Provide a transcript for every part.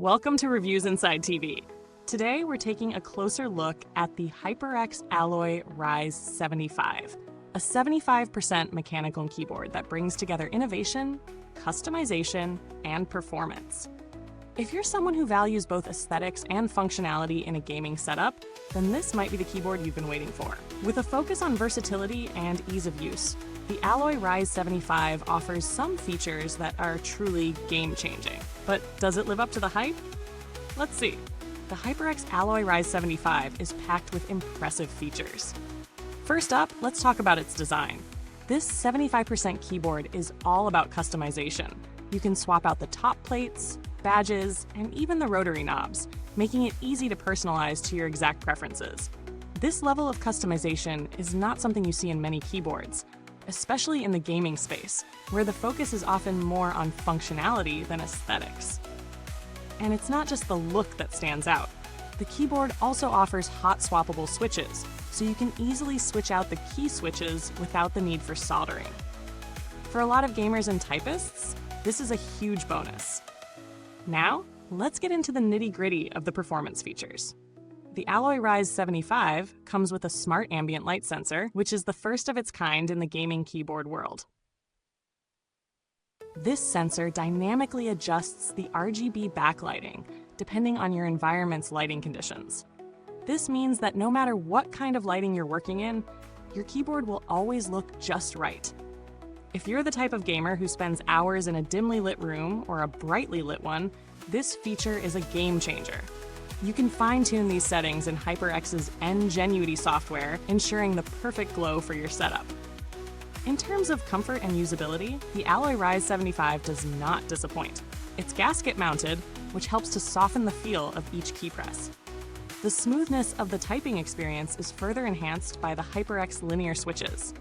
Welcome to Reviewsinsidetv. Today we're taking a closer look at the HyperX Alloy Rise 75, a 75% mechanical keyboard that brings together innovation, customization, and performance. If you're someone who values both aesthetics and functionality in a gaming setup, then this might be the keyboard you've been waiting for. With a focus on versatility and ease of use, the Alloy Rise 75 offers some features that are truly game-changing. But does it live up to the hype? Let's see. The HyperX Alloy Rise 75 is packed with impressive features. First up, let's talk about its design. This 75% keyboard is all about customization. You can swap out the top plates, badges, and even the rotary knobs, making it easy to personalize to your exact preferences. This level of customization is not something you see in many keyboards, especially in the gaming space, where the focus is often more on functionality than aesthetics. And it's not just the look that stands out. The keyboard also offers hot-swappable switches, so you can easily switch out the key switches without the need for soldering. For a lot of gamers and typists, this is a huge bonus. Now, let's get into the nitty-gritty of the performance features. The Alloy Rise 75 comes with a smart ambient light sensor, which is the first of its kind in the gaming keyboard world. This sensor dynamically adjusts the RGB backlighting depending on your environment's lighting conditions. This means that no matter what kind of lighting you're working in, your keyboard will always look just right. If you're the type of gamer who spends hours in a dimly lit room or a brightly lit one, this feature is a game changer. You can fine-tune these settings in HyperX's Ngenuity software, ensuring the perfect glow for your setup. In terms of comfort and usability, the Alloy Rise 75 does not disappoint. It's gasket-mounted, which helps to soften the feel of each key press. The smoothness of the typing experience is further enhanced by the HyperX Linear Switches.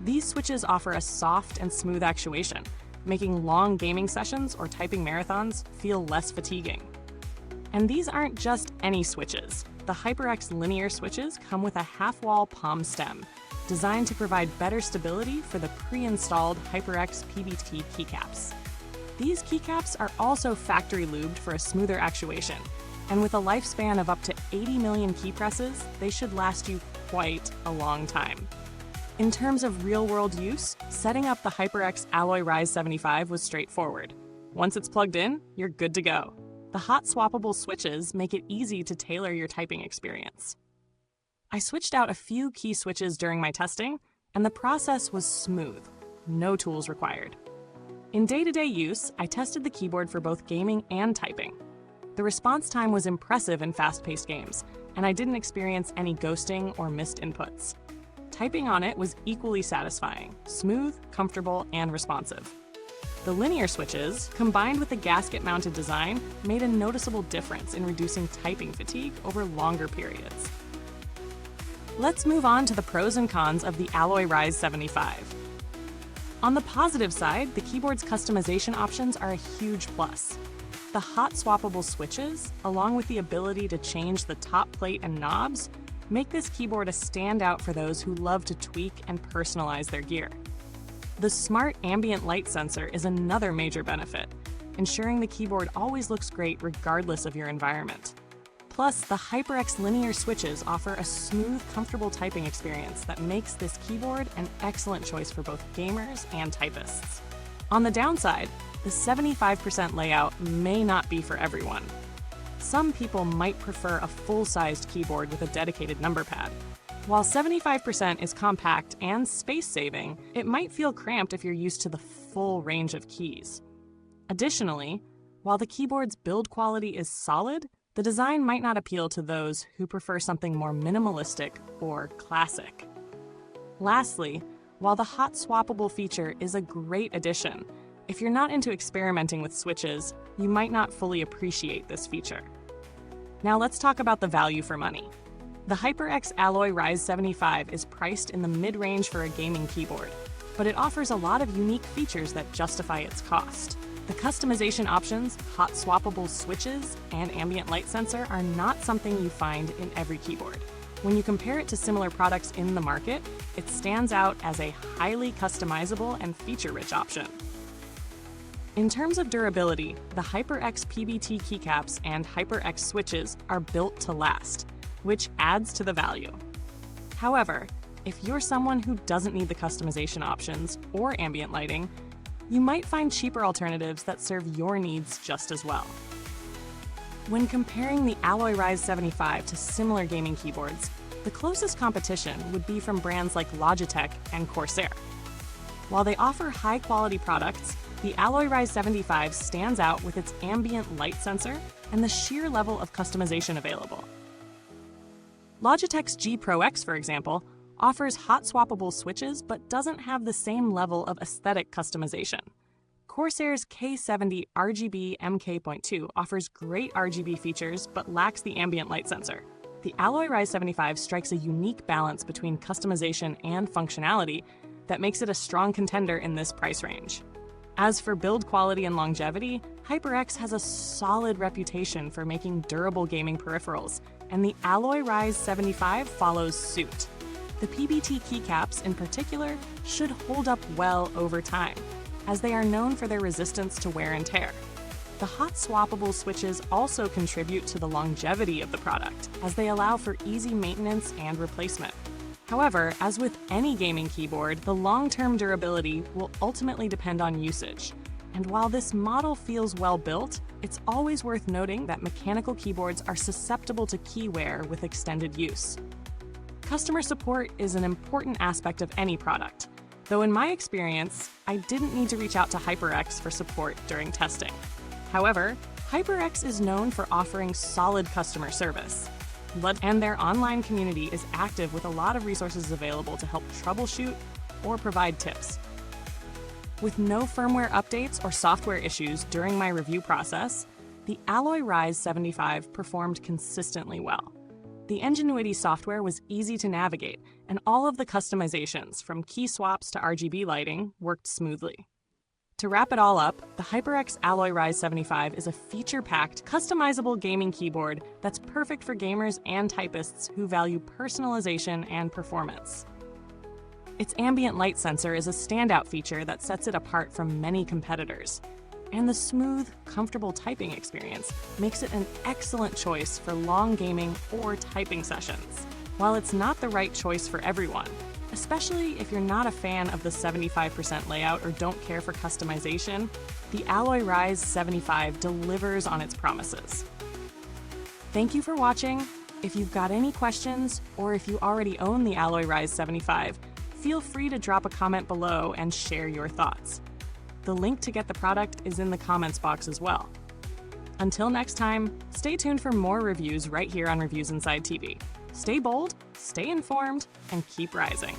These switches offer a soft and smooth actuation, making long gaming sessions or typing marathons feel less fatiguing. And these aren't just any switches. The HyperX Linear Switches come with a half-wall palm stem, designed to provide better stability for the pre-installed HyperX PBT keycaps. These keycaps are also factory lubed for a smoother actuation, and with a lifespan of up to 80 million key presses, they should last you quite a long time. In terms of real-world use, setting up the HyperX Alloy Rise 75 was straightforward. Once it's plugged in, you're good to go. The hot-swappable switches make it easy to tailor your typing experience. I switched out a few key switches during my testing, and the process was smooth, no tools required. In day-to-day use, I tested the keyboard for both gaming and typing. The response time was impressive in fast-paced games, and I didn't experience any ghosting or missed inputs. Typing on it was equally satisfying, smooth, comfortable, and responsive. The linear switches, combined with the gasket-mounted design, made a noticeable difference in reducing typing fatigue over longer periods. Let's move on to the pros and cons of the Alloy Rise 75. On the positive side, the keyboard's customization options are a huge plus. The hot-swappable switches, along with the ability to change the top plate and knobs, make this keyboard a standout for those who love to tweak and personalize their gear. The smart ambient light sensor is another major benefit, ensuring the keyboard always looks great regardless of your environment. Plus, the HyperX Linear Switches offer a smooth, comfortable typing experience that makes this keyboard an excellent choice for both gamers and typists. On the downside, the 75% layout may not be for everyone. Some people might prefer a full-sized keyboard with a dedicated number pad. While 75% is compact and space-saving, it might feel cramped if you're used to the full range of keys. Additionally, while the keyboard's build quality is solid, the design might not appeal to those who prefer something more minimalistic or classic. Lastly, while the hot-swappable feature is a great addition, if you're not into experimenting with switches, you might not fully appreciate this feature. Now let's talk about the value for money. The HyperX Alloy Rise 75 is priced in the mid-range for a gaming keyboard, but it offers a lot of unique features that justify its cost. The customization options, hot-swappable switches, and ambient light sensor are not something you find in every keyboard. When you compare it to similar products in the market, it stands out as a highly customizable and feature-rich option. In terms of durability, the HyperX PBT keycaps and HyperX switches are built to last, which adds to the value. However, if you're someone who doesn't need the customization options or ambient lighting, you might find cheaper alternatives that serve your needs just as well. When comparing the Alloy Rise 75 to similar gaming keyboards, the closest competition would be from brands like Logitech and Corsair. While they offer high-quality products, the Alloy Rise 75 stands out with its ambient light sensor and the sheer level of customization available. Logitech's G Pro X, for example, offers hot-swappable switches but doesn't have the same level of aesthetic customization. Corsair's K70 RGB MK.2 offers great RGB features but lacks the ambient light sensor. The Alloy Rise 75 strikes a unique balance between customization and functionality that makes it a strong contender in this price range. As for build quality and longevity, HyperX has a solid reputation for making durable gaming peripherals, and the Alloy Rise 75 follows suit. The PBT keycaps, in particular, should hold up well over time, as they are known for their resistance to wear and tear. The hot-swappable switches also contribute to the longevity of the product, as they allow for easy maintenance and replacement. However, as with any gaming keyboard, the long-term durability will ultimately depend on usage. And while this model feels well built, it's always worth noting that mechanical keyboards are susceptible to key wear with extended use. Customer support is an important aspect of any product, though in my experience, I didn't need to reach out to HyperX for support during testing. However, HyperX is known for offering solid customer service, and their online community is active with a lot of resources available to help troubleshoot or provide tips. With no firmware updates or software issues during my review process, the Alloy Rise 75 performed consistently well. The Ingenuity software was easy to navigate, and all of the customizations, from key swaps to RGB lighting, worked smoothly. To wrap it all up, the HyperX Alloy Rise 75 is a feature-packed, customizable gaming keyboard that's perfect for gamers and typists who value personalization and performance. Its ambient light sensor is a standout feature that sets it apart from many competitors. And the smooth, comfortable typing experience makes it an excellent choice for long gaming or typing sessions. While it's not the right choice for everyone, especially if you're not a fan of the 75% layout or don't care for customization, the Alloy Rise 75 delivers on its promises. Thank you for watching. If you've got any questions, or if you already own the Alloy Rise 75, feel free to drop a comment below and share your thoughts. The link to get the product is in the comments box as well. Until next time, stay tuned for more reviews right here on Reviewsinside TV. Stay bold, stay informed, and keep rising.